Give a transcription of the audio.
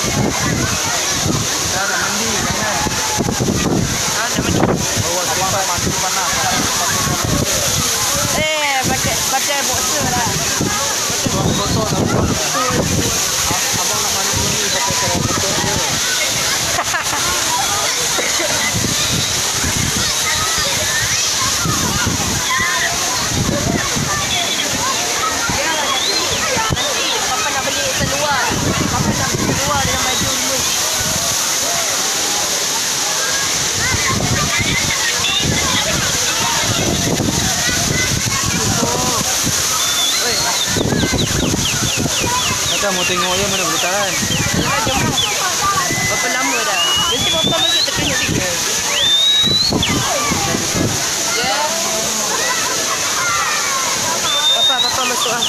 Dah nak mandi jangan. Ah, nak mandi. Bawa tempat mandi panas. Pakai boxer lah. Tuang botol abang nak mandi ni pakai tuang botol je. Nanti papa nak beli seluar. Papa nak beli seluar dengan baju dulu. Kakak mau tengok je mana boleh tahan. Yalah, jom lah. Berapa lama dah? Nanti papa masuk terkena tiga. Ya. Papa masuk lah.